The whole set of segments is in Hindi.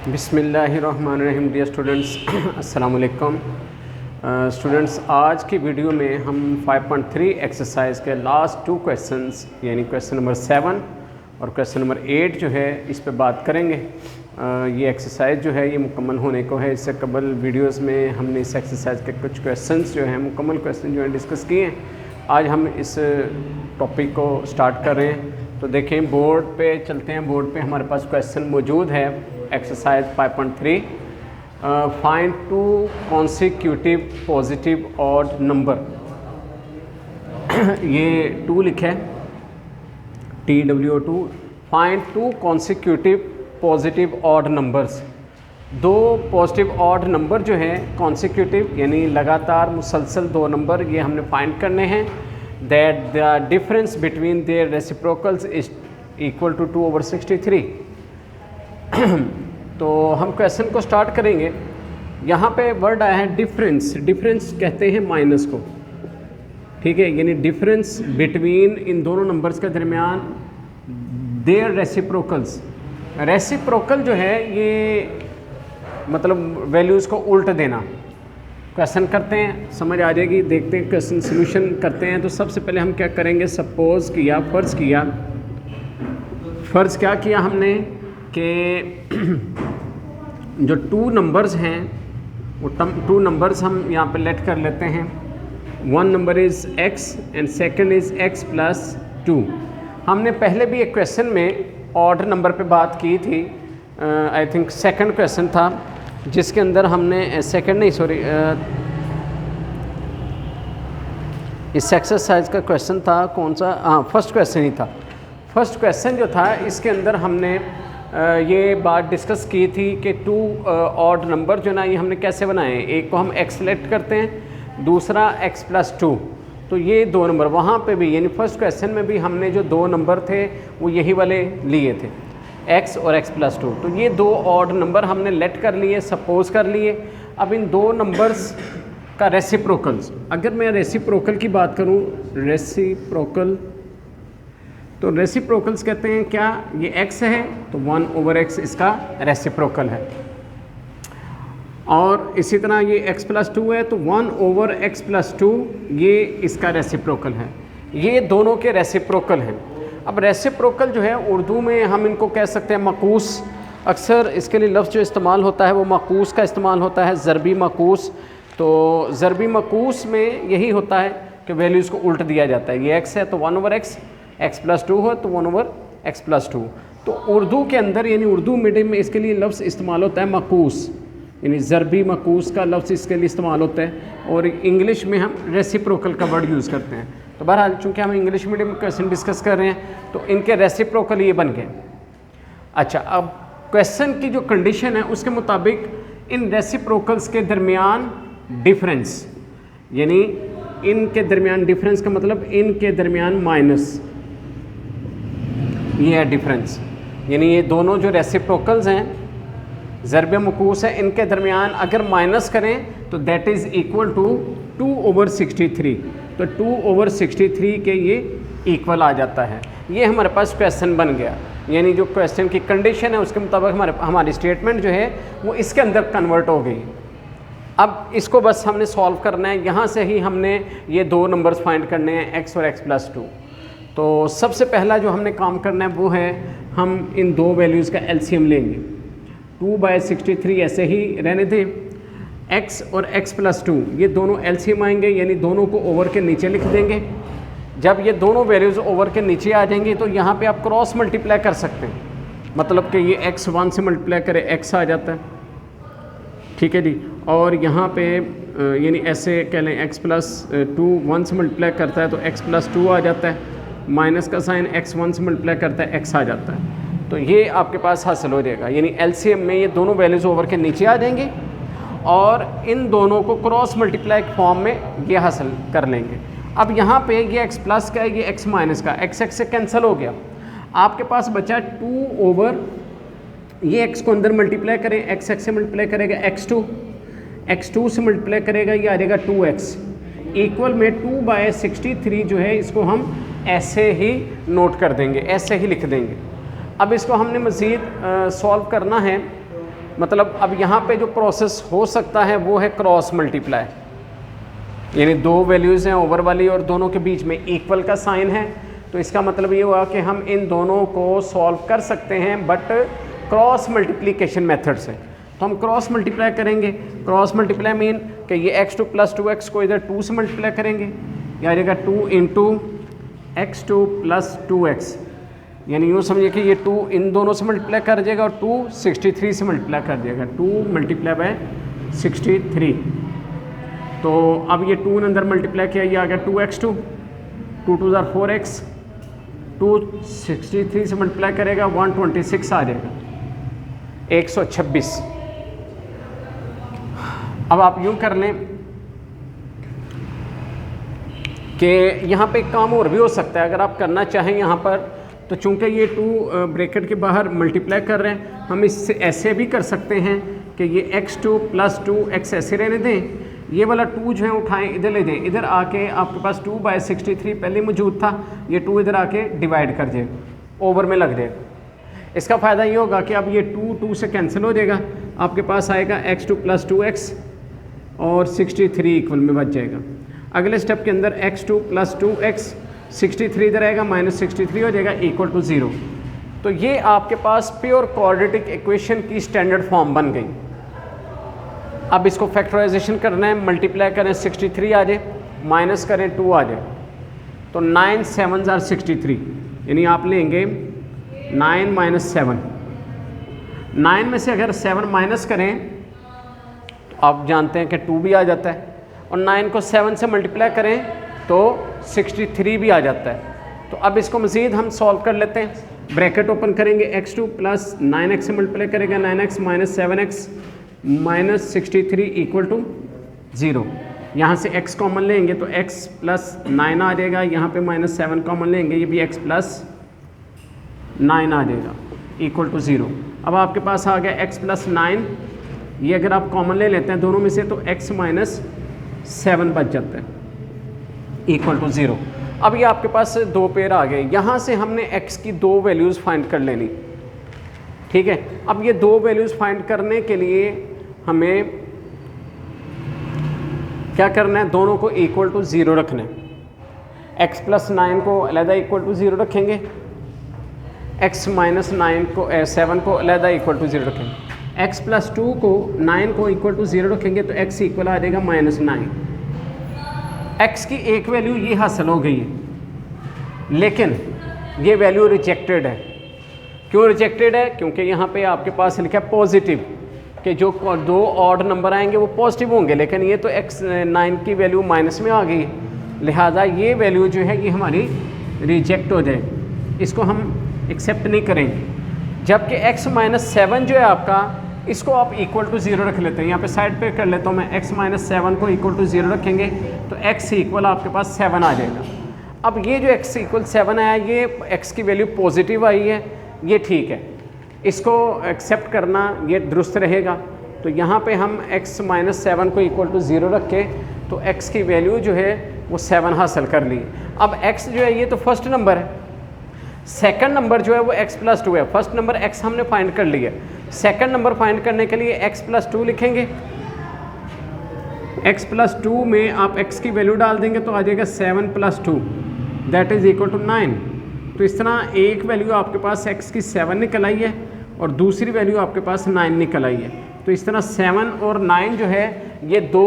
बिस्मिल्लाहिर्रहमानिर्रहीम। डियर स्टूडेंट्स, अस्सलाम वालेकुम। स्टूडेंट्स, आज की वीडियो में हम 5.3 एक्सरसाइज के लास्ट 2 क्वेश्चंस यानी क्वेश्चन नंबर 7 और क्वेश्चन नंबर 8 जो है इस पे बात करेंगे। ये एक्सरसाइज जो है ये मुकम्मल होने को है। इससे कबल वीडियोस में हमने इस एक्सरसाइज के कुछ क्वेश्चंस जो हैं मुकम्मल क्वेश्चन जो है डिस्कस किए हैं। आज हम इस टॉपिक को स्टार्ट कर रहे हैं। तो देखें, बोर्ड पे चलते हैं। बोर्ड पे हमारे पास क्वेश्चन मौजूद है। Exercise 5.3 find 2 consecutive positive odd number. ये 2 लिखा है, TW2। Find 2 consecutive positive odd numbers. 2 positive odd number जो है कॉन्सिक्यूटिव यानी लगातार मुसलसल 2 नंबर, ये हमने फाइंड करने हैं। That the difference between their reciprocals is equal to 2/63। तो हम क्वेश्चन को स्टार्ट करेंगे। यहाँ पे वर्ड आया है डिफरेंस। डिफरेंस कहते हैं माइनस को, ठीक है, यानी डिफरेंस बिटवीन इन दोनों नंबर्स के दरमियान देयर रेसिप्रोकल्स। रेसिप्रोकल जो है ये मतलब वैल्यूज़ को उल्ट देना। क्वेश्चन करते हैं, समझ आ जाएगी। देखते हैं क्वेश्चन सोल्यूशन करते हैं। तो सबसे पहले हम क्या करेंगे, सपोज किया, फ़र्ज़ क्या किया हमने कि जो 2 नंबर्स हैं वो 2 नंबर्स हम यहाँ पे लेट कर लेते हैं। 1 number is x and second is x + 2। हमने पहले भी एक क्वेश्चन में ऑड नंबर पे बात की थी। आई थिंक सेकंड क्वेश्चन था जिसके अंदर हमने सेकंड नहीं, सॉरी, इस एक्सरसाइज का क्वेश्चन था कौन सा, हाँ, फर्स्ट क्वेश्चन ही था। फर्स्ट क्वेश्चन जो था इसके अंदर हमने ये बात डिस्कस की थी कि 2 ऑड नंबर जो ना ये हमने कैसे बनाए। एक को हम x सेलेक्ट करते हैं, दूसरा x + 2। तो ये 2 नंबर वहाँ पे भी यानी फर्स्ट क्वेश्चन में भी हमने जो 2 नंबर थे वो यही वाले लिए थे, x और x + 2। तो ये 2 ऑड नंबर हमने लेट कर लिए, सपोज कर लिए। अब इन 2 नंबर्स का रेसिप्रोकल्स, अगर मैं रेसिप्रोकल की बात करूँ, रेसिप्रोकल, तो रेसिप्रोकल्स कहते हैं क्या, ये x है तो 1/x इसका रेसिप्रोकल है। और इसी तरह ये x + 2 है तो 1/x + 2 ये इसका रेसिप्रोकल है। ये दोनों के रेसिप्रोकल हैं। अब रेसिप्रोकल जो है उर्दू में हम इनको कह सकते हैं मकूस। अक्सर इसके लिए लफ्ज़ जो इस्तेमाल होता है वो मकूस का इस्तेमाल होता है, ज़रबी मकूस। तो ज़रबी मकूस में यही होता है कि वैल्यूज़ को उल्ट दिया जाता है। ये x है तो 1/x, x + 2 हो तो 1/x + 2। तो उर्दू के अंदर यानी उर्दू मीडियम में इसके लिए लफ्ज़ इस्तेमाल होता है मकूस, यानी ज़रबी मकूस का लफ्ज़ इसके लिए इस्तेमाल होता है। और इंग्लिश में हम रेसिप्रोकल का वर्ड यूज़ करते हैं। तो बहरहाल चूँकि हम इंग्लिश मीडियम में क्वेश्चन डिस्कस कर रहे हैं तो इनके रेसिप्रोकल ये बन गए। अच्छा, अब क्वेश्चन की जो कंडीशन है उसके मुताबिक इन रेसिप्रोकल्स के दरमियान डिफरेंस, यानी इनके दरमियान डिफरेंस का मतलब इनके दरमियान माइनस, ये है डिफरेंस। यानी ये दोनों जो रेसिप्रोकल्स हैं ज़रब मकूस है, इनके दरमियान अगर माइनस करें तो दैट इज़ इक्वल टू 2/63। तो 2/63 के ये इक्वल आ जाता है। ये हमारे पास क्वेश्चन बन गया। यानी जो क्वेश्चन की कंडीशन है उसके मुताबिक हमारी स्टेटमेंट जो है वो इसके अंदर कन्वर्ट हो गई। अब इसको बस हमने सॉल्व करना है। यहाँ से ही हमने ये 2 नंबर्स फाइंड करने हैं, x और x + 2। तो सबसे पहला जो हमने काम करना है वो है हम इन 2 वैल्यूज़ का एलसीएम लेंगे। 2/63 ऐसे ही रहने दें, x और x + 2 ये दोनों एलसीएम आएंगे, यानी दोनों को ओवर के नीचे लिख देंगे। जब ये दोनों वैल्यूज़ ओवर के नीचे आ जाएंगी तो यहाँ पे आप क्रॉस मल्टीप्लाई कर सकते हैं, मतलब कि ये x 1 से मल्टीप्लाई करे x आ जाता है, ठीक है जी। और यहाँ पे यानी ऐसे कह लें x + 2 1 से मल्टीप्लाई करता है तो x + 2 आ जाता है, माइनस का साइन x 1 से मल्टीप्लाई करता है x आ जाता है। तो ये आपके पास हासिल हो जाएगा। यानी एलसीएम में ये दोनों वैल्यूज़ ओवर के नीचे आ जाएंगे और इन दोनों को क्रॉस मल्टीप्लाई फॉर्म में ये हासिल कर लेंगे। अब यहाँ पे ये x प्लस का है, ये x माइनस का, x से कैंसिल हो गया। आपके पास बचा 2 ये x को अंदर मल्टीप्लाई करें, x से मल्टीप्लाई करेगा x2 से मल्टीप्लाई करेगा ये आ जाएगा 2x इक्वल में 2/63 जो है इसको हम ऐसे ही नोट कर देंगे, ऐसे ही लिख देंगे। अब इसको हमने मज़ीद सॉल्व करना है मतलब अब यहाँ पे जो प्रोसेस हो सकता है वो है क्रॉस मल्टीप्लाई, यानी दो वैल्यूज़ हैं ओवर वाली और दोनों के बीच में इक्वल का साइन है, तो इसका मतलब ये हुआ कि हम इन दोनों को सॉल्व कर सकते हैं बट क्रॉस मल्टीप्लिकेशन मेथड से। तो हम क्रॉस मल्टीप्लाई करेंगे। क्रॉस मल्टीप्लाई मीन कि ये x2 + 2x को इधर 2 से मल्टीप्लाई करेंगे, या आ जाएगा 2 × x2 + 2x, यानी यूँ समझिए कि ये 2 इन दोनों से मल्टीप्लाई कर जाएगा और 2 63 से मल्टीप्लाई कर देगा, 2 × 63। तो अब ये 2 ने अंदर मल्टीप्लाई किया, ये आ गया 2x2, 2 × 2 = 4x, 2 63 से मल्टीप्लाई करेगा 126 आ जाएगा, 126। अब आप यूँ कर लें कि यहाँ पे एक काम और भी हो सकता है, अगर आप करना चाहें यहाँ पर, तो चूंकि ये 2 ब्रैकेट के बाहर मल्टीप्लाई कर रहे हैं, हम इससे ऐसे भी कर सकते हैं कि ये x2 + 2x ऐसे रहने दें, ये वाला 2 जो है उठाएं इधर ले जाएं, इधर आके आपके पास 2/63 पहले मौजूद था, ये 2 इधर आके डिवाइड कर जाएगा, ओवर में लग जाएगा। इसका फ़ायदा ये होगा कि अब ये 2 से कैंसिल हो जाएगा, आपके पास आएगा x2 + 2x और 63 इक्वल में बच जाएगा। अगले स्टेप के अंदर x2 + 2x, 63 इधर आएगा, -63 हो जाएगा, = 0। तो ये आपके पास प्योर क्वाड्रेटिक इक्वेशन की स्टैंडर्ड फॉर्म बन गई। अब इसको फैक्टराइजेशन करना है, मल्टीप्लाई करें 63 आ जाए, माइनस करें 2 आ जाए, तो 9 7s are 63, यानी आप लेंगे 9 - 7। 9 में से अगर 7 माइनस करें तो आप जानते हैं कि 2 भी आ जाता है, और 9 को 7 से मल्टीप्लाई करें तो 63 भी आ जाता है। तो अब इसको मज़ीद हम सॉल्व कर लेते हैं। ब्रैकेट ओपन करेंगे, x2 + 9x से मल्टीप्लाई करेगा, 9x - 7x -63 = 0। यहाँ से x कॉमन लेंगे तो x + 9 आ जाएगा, यहाँ पे -7 कॉमन लेंगे, ये भी x + 9 आ जाएगा, = 0। अब आपके पास आ गया x + 9, ये अगर आप कॉमन ले लेते हैं दोनों में से तो x - 7 बच जाता है, = 0। अब ये आपके पास 2 पेयर आ गए, यहाँ से हमने x की 2 वैल्यूज़ फाइंड कर लेनी, ठीक है। अब ये 2 वैल्यूज़ फाइंड करने के लिए हमें क्या करना है, दोनों को = 0 रखना है। x + 9 को अलहदा = 0 रखेंगे, x - 9 को 7 को अलहदा = 0 रखेंगे, x + 2 को 9 को = 0 रखेंगे तो x इक्वल आ जाएगा -9। x की एक वैल्यू ये हासिल हो गई है, लेकिन ये वैल्यू रिजेक्टेड है। क्यों रिजेक्टेड है? क्योंकि यहाँ पे आपके पास लिखा है पॉजिटिव, कि जो 2 ऑड नंबर आएंगे वो पॉजिटिव होंगे, लेकिन ये तो x9 की वैल्यू माइनस में आ गई, लिहाजा ये वैल्यू जो है ये हमारी रिजेक्ट हो जाएगी, इसको हम एक्सेप्ट नहीं करेंगे। जबकि x - 7 जो है आपका, इसको आप = 0 रख लेते हैं, यहाँ पे साइड पे कर लेता हूँ मैं, x - 7 को = 0 रखेंगे तो x इक्वल आपके पास 7 आ जाएगा। अब ये जो x = 7 आया, ये x की वैल्यू पॉजिटिव आई है, ये ठीक है, इसको एक्सेप्ट करना ये दुरुस्त रहेगा। तो यहाँ पे हम x - 7 को = 0 रखे तो x की वैल्यू जो है वो 7 हासिल कर ली। अब x जो है ये तो फर्स्ट नंबर है, सेकंड नंबर जो है वो x + 2 है। फर्स्ट नंबर x हमने फाइंड कर लिया, सेकंड नंबर फाइंड करने के लिए x + 2 लिखेंगे। x + 2 में आप x की वैल्यू डाल देंगे तो आ जाएगा 7 + 2 दैट इज़ = 9। तो इस तरह एक वैल्यू आपके पास x की 7 निकल आई है और दूसरी वैल्यू आपके पास 9 निकल आई है। तो इस तरह 7 और 9 जो है ये 2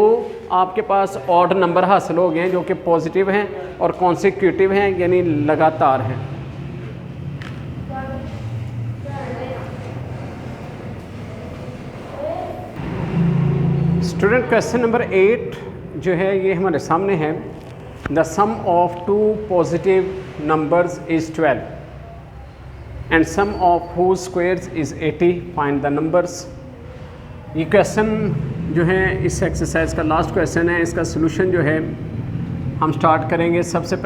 आपके पास ऑड नंबर हासिल हो गए हैं जो कि पॉजिटिव हैं और कॉन्सिक्यूटिव हैं, यानी लगातार हैं। स्टूडेंट क्वेश्चन नंबर 8 जो है ये हमारे सामने है। The sum of 2 positive numbers is 12 and sum of whose squares is 80, find the numbers. ये क्वेश्चन जो है इस एक्सरसाइज का लास्ट क्वेश्चन है। इसका सलूशन जो है हम स्टार्ट करेंगे। सबसे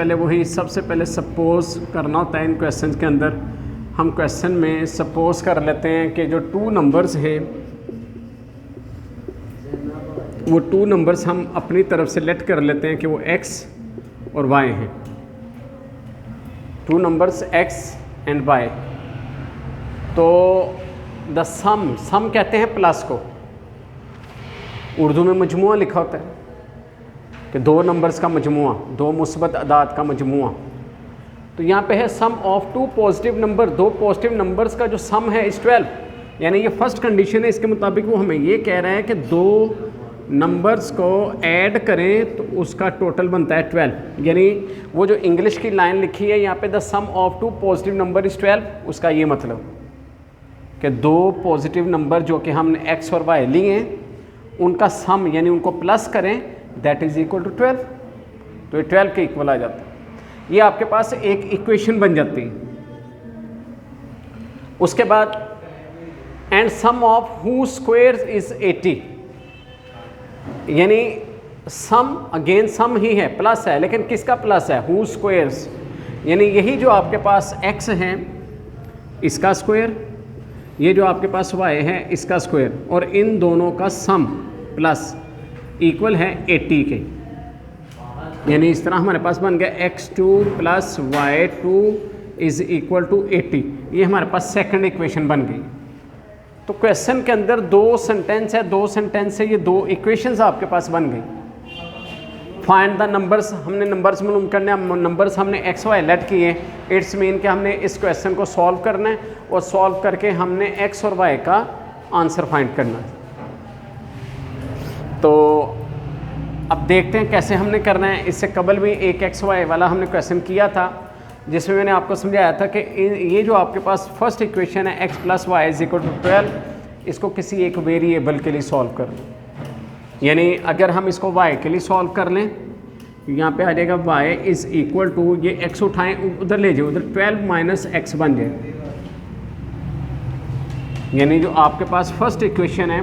पहले सपोज करना होता है इन क्वेश्चन के अंदर। हम क्वेश्चन में सपोज कर लेते हैं कि जो 2 नंबर्स है वो 2 नंबर्स हम अपनी तरफ से लेट कर लेते हैं कि वो x और y हैं। 2 नंबर्स x एंड y। तो द सम कहते हैं प्लस को, उर्दू में मजमुआ लिखा होता है कि दो नंबर्स का मजमुआ, दो मुस्बत अदाद का मजमुआ। तो यहाँ पे है सम ऑफ टू पॉजिटिव नंबर, दो पॉजिटिव नंबर्स का जो सम है इस 12, यानी ये फर्स्ट कंडीशन है। इसके मुताबिक वो हमें ये कह रहा है कि दो नंबर्स को ऐड करें तो उसका टोटल बनता है 12। यानी वो जो इंग्लिश की लाइन लिखी है यहाँ पे the sum of two positive number is 12, उसका ये मतलब कि दो पॉजिटिव नंबर जो कि हमने x और y लिए हैं उनका सम यानी उनको प्लस करें, दैट इज़ इक्वल टू 12। तो ये 12 के इक्वल आ जाता है। ये आपके पास एक इक्वेशन बन जाती है। उसके बाद and sum of who square is 80, यानी सम अगेन सम ही है, प्लस है, लेकिन किसका प्लस है? हु स्क्वायर्स, यानी यही जो आपके पास x है इसका स्क्वायर, ये जो आपके पास y है इसका स्क्वायर, और इन दोनों का सम प्लस इक्वल है 80 के। यानी इस तरह हमारे पास बन गया x2 plus y2 is equal to 80। ये हमारे पास सेकंड इक्वेशन बन गई। तो क्वेश्चन के अंदर दो सेंटेंस है, दो सेंटेंस से ये दो इक्वेशंस आपके पास बन गई। फाइंड द नंबर्स, हमने नंबर्स मालूम करने, नंबर्स हमने एक्स वाई लेट किए। इट्स मीन कि हमने इस क्वेश्चन को सॉल्व करना है और सॉल्व करके हमने एक्स और वाई का आंसर फाइंड करना है। तो अब देखते हैं कैसे हमने करना है। इससे कबल भी एक एक्स वाई वाला हमने क्वेश्चन किया था जिसमें मैंने आपको समझाया था कि ये जो आपके पास फर्स्ट इक्वेशन है x plus y is equal to 12, इसको किसी एक वेरिएबल के लिए सॉल्व कर लें। यानी अगर हम इसको y के लिए सॉल्व कर लें, यहाँ पे आ जाएगा y इज़ इक्वल टू, ये x उठाएं उधर ले जाओ, उधर 12 माइनस एक्स बन जाए। यानी जो आपके पास फर्स्ट इक्वेशन है,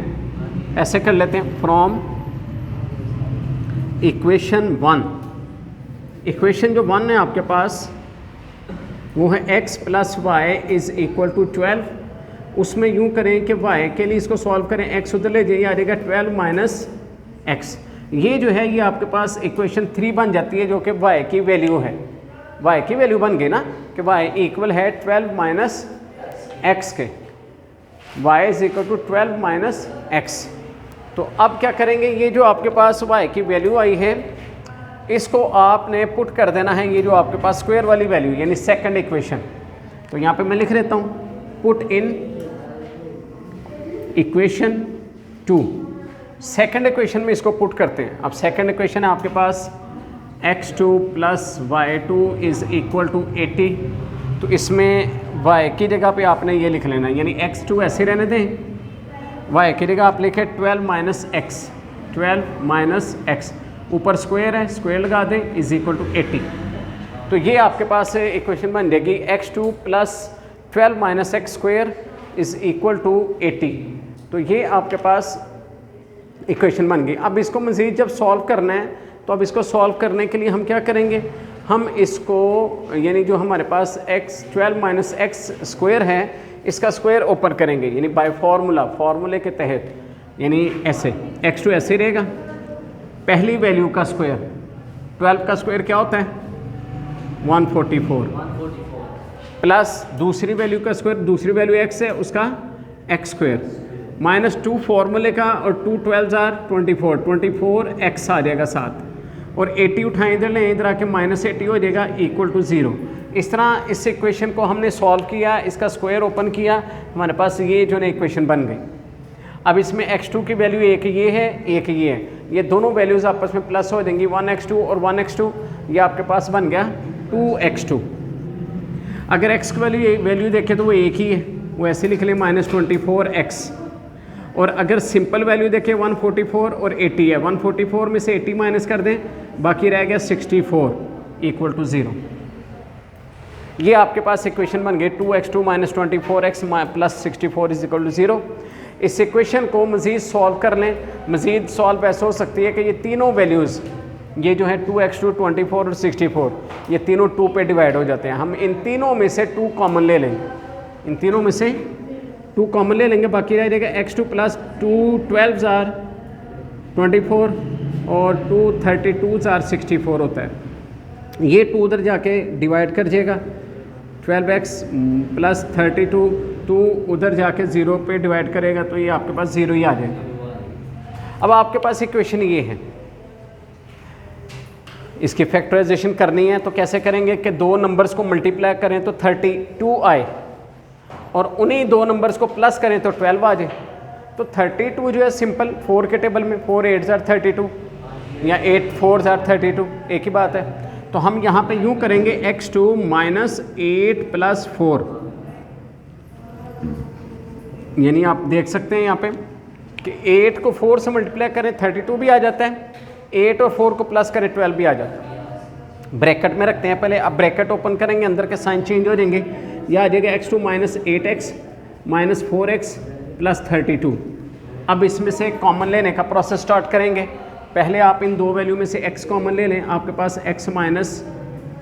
ऐसे कर लेते हैं, फ्रॉम इक्वेशन 1, इक्वेशन जो 1 है आपके पास वो है x plus y is equal to 12। उसमें यूँ करें कि y के लिए इसको सॉल्व करें, x उधर ले जाइए, आ जाएगा 12 माइनस एक्स। ये जो है ये आपके पास इक्वेशन 3 बन जाती है जो कि y की वैल्यू है। y की वैल्यू बन गई ना कि y इक्वल है 12 माइनस एक्स के, y is equal to 12 minus x. तो अब क्या करेंगे, ये जो आपके पास y की वैल्यू आई है इसको आपने पुट कर देना है, ये जो आपके पास स्क्वायर वाली वैल्यू यानी सेकंड इक्वेशन। तो यहाँ पे मैं लिख देता हूँ, put in equation 2, second equation में इसको पुट करते हैं। अब सेकंड इक्वेशन है आपके पास x2 plus y2 is equal to 80। तो इसमें y की जगह पे आपने ये लिख लेना, यानी x2 ऐसे रहने दें, y की जगह आप लिखे 12 माइनस एक्स, 12 माइनस एक्स, ऊपर स्क्वायर है, स्क्वायर लगा दें, इज इक्वल टू 80। तो ये आपके पास इक्वेशन बन जाएगी x2 plus 12 minus x square is equal to 80। तो ये आपके पास इक्वेशन बन गई। अब इसको मज़ीद जब सॉल्व करना है तो अब इसको सॉल्व करने के लिए हम क्या करेंगे, हम इसको यानी जो हमारे पास x 12 माइनस एक्स स्क्वायर है इसका स्क्वायर ओपन करेंगे, यानी बाय फार्मूले के तहत, यानी ऐसे x2 ऐसे रहेगा, पहली वैल्यू का स्क्वायर 12 का स्क्वायर क्या होता है 144 प्लस दूसरी वैल्यू का स्क्वायर, दूसरी वैल्यू x है उसका x स्क्वायर माइनस 2 फॉर्मूले का, और 2 12 24 x आ जाएगा साथ, और 80 उठाएं इधर लें, इधर आके माइनस 80 हो जाएगा इक्वल टू 0। इस तरह इस इक्वेशन को हमने सॉल्व किया, इसका स्क्वायर ओपन किया, हमारे पास ये जो है इक्वेशन बन गई। अब इसमें x2 की वैल्यू एक ये है, एक ये है, ये दोनों वैल्यूज़ आपस में प्लस हो जाएंगी, 1x2 और 1x2, ये आपके पास बन गया 2x2। अगर x की वैल्यू देखें तो वो एक ही है, वो ऐसे लिख लें माइनस 24x। और अगर सिंपल वैल्यू देखें 144 और 80 है, 144 में से 80 माइनस कर दें, बाकी रह गया 64 इक्वल टू 0। ये आपके पास इक्वेशन बन गई 2x2 minus 24x plus 64 is equal to 0। इस इक्वेशन को मज़ीद सॉल्व कर लें, मज़ीद सॉल्व ऐसे हो सकती है कि ये तीनों वैल्यूज़, ये जो है 2x2 24 और 64, ये तीनों 2 पे डिवाइड हो जाते हैं। हम इन तीनों में से 2 कॉमन ले लेंगे, इन तीनों में से 2 कॉमन ले लेंगे, बाकी रह जाएगा x2 प्लस 2 12 जार 24 और 2 32 जार 64 होता है। ये 2 उधर जाके डिवाइड कर जाएगा, 12x प्लस 32 2 उधर जाके 0 पे डिवाइड करेगा तो ये आपके पास 0 ही आ जाएगा। अब आपके पास इक्वेशन ये है, इसकी फैक्टराइजेशन करनी है तो कैसे करेंगे कि दो नंबर्स को मल्टीप्लाई करें तो 32 आए और उन्हीं दो नंबर्स को प्लस करें तो 12 आ जाए। तो 32 जो है सिंपल 4 के टेबल में 4 8 जार 32 या 8 4 जार 32 एक ही बात है। तो हम यहाँ पे यूँ करेंगे x2 माइनस 8 प्लस 4, यानी आप देख सकते हैं यहाँ पे कि 8 को 4 से मल्टीप्लाई करें 32 भी आ जाता है, 8 और 4 को प्लस करें 12 भी आ जाता है। ब्रैकेट में रखते हैं पहले, अब ब्रैकेट ओपन करेंगे अंदर के साइन चेंज हो जाएंगे, यह आ जाएगा x2 minus 8x minus 4x plus 32। अब इसमें से कॉमन लेने का प्रोसेस स्टार्ट करेंगे। पहले आप इन दो वैल्यू में से x कॉमन ले लें, आपके पास x माइनस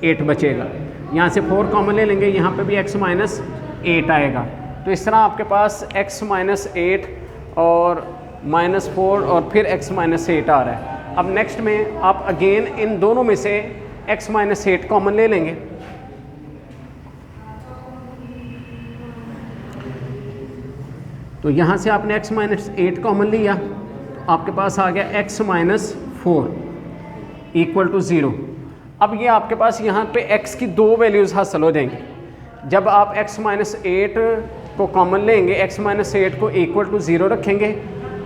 8 बचेगा। यहाँ से 4 कॉमन ले लेंगे, यहाँ पे भी x माइनस 8 आएगा। तो इस तरह आपके पास x माइनस 8 और माइनस 4 और फिर x माइनस 8 आ रहा है। अब नेक्स्ट में आप अगेन इन दोनों में से x माइनस 8 कॉमन ले लेंगे। तो यहाँ से आपने x माइनस 8 कॉमन लिया, तो आपके पास आ गया x माइनस 4 इक्वल टू 0। अब ये आपके पास यहाँ पे x की दो वैल्यूज़ हासिल हो जाएंगी। जब आप x माइनस 8 को कॉमन लेंगे, x माइनस 8 को इक्वल टू 0 रखेंगे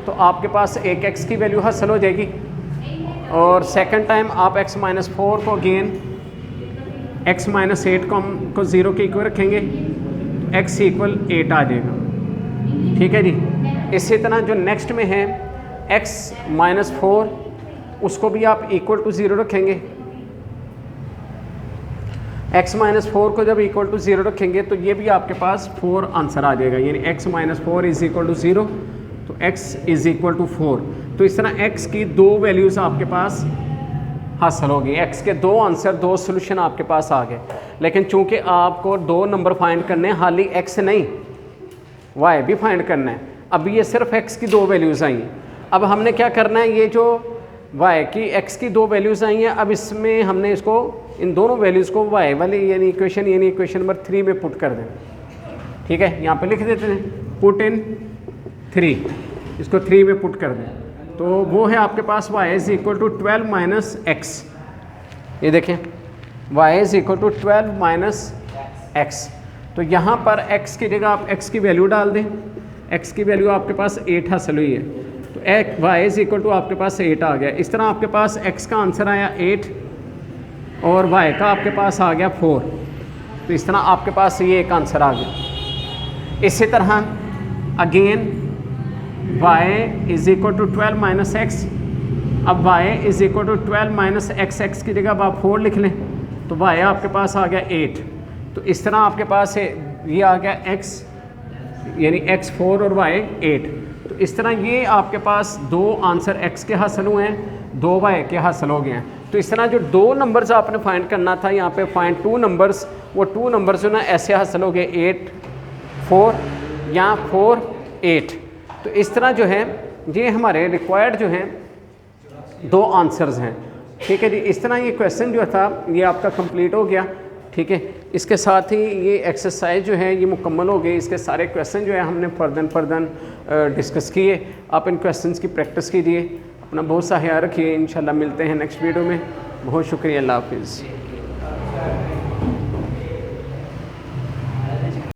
तो आपके पास एक x की वैल्यू हासिल हो जाएगी, और सेकंड टाइम आप x माइनस 4 को अगेन x माइनस 8 को 0 के इक्वल रखेंगे, x इक्वल 8 आ जाएगा। ठीक है जी। इसी तरह जो नेक्स्ट में है x माइनस 4, उसको भी आप इक्वल टू 0 रखेंगे। x माइनस 4 को जब इक्वल टू 0 रखेंगे तो ये भी आपके पास 4 आंसर आ जाएगा, यानी x minus 4 is equal to 0, तो x इज इक्वल टू 4। तो इस तरह x की दो वैल्यूज़ आपके पास हासिल होगी, x के दो आंसर, दो सोल्यूशन आपके पास आ गए। लेकिन चूंकि आपको दो नंबर फाइंड करने हैं, हाली x नहीं y भी फाइंड करना है। अब ये सिर्फ x की दो वैल्यूज़ आई हैं। अब हमने क्या करना है, ये जो y की x की दो वैल्यूज़ आई हैं, अब इसमें हमने इसको इन दोनों वैल्यूज़ को y वाली यानी इक्वेशन नंबर 3 में पुट कर दें। ठीक है, यहाँ पे लिख देते हैं पुट इन 3, इसको 3 में पुट कर दें। तो वो है आपके पास y is equal to 12 minus x. ये देखें y is equal to 12 minus x. तो यहाँ पर x की जगह आप x की वैल्यू डाल दें, x की वैल्यू आपके पास 8 हासिल हुई है, तो y इज़ इक्वल टू आपके पास 8 आ गया। इस तरह आपके पास x का आंसर आया 8 और y का आपके पास आ गया 4। तो इस तरह आपके पास ये एक आंसर आ गया। इसी तरह again y is equal to 12 minus x. अब y is equal to 12 minus x की जगह अब आप 4 लिख लें, तो y आपके पास आ गया 8। तो इस तरह आपके पास है ये आ गया x यानी x 4 और y 8। तो इस तरह ये आपके पास दो आंसर x के हासिल हुए हैं, दो y के हासिल हो गए हैं। तो इस तरह जो दो नंबर्स आपने फाइंड करना था, यहाँ पे फाइंड 2 नंबर्स, वो 2 नंबर्स जो ना ऐसे हासिल हो गए 8 4 या 4 8। तो इस तरह जो है ये हमारे रिक्वायर्ड जो हैं दो आंसर्स हैं। ठीक है जी। इस तरह ये क्वेश्चन जो था ये आपका कंप्लीट हो गया। ठीक है, इसके साथ ही ये एक्सरसाइज जो है ये मुकम्मल हो गई। इसके सारे क्वेश्चन जो है हमने फर्दन डिस्कस किए। आप इन क्वेश्चंस की प्रैक्टिस कीजिए, अपना बहुत सा ख्याल रखिए। इंशाल्लाह मिलते हैं नेक्स्ट वीडियो में। बहुत शुक्रिया, अल्लाह हाफिज़।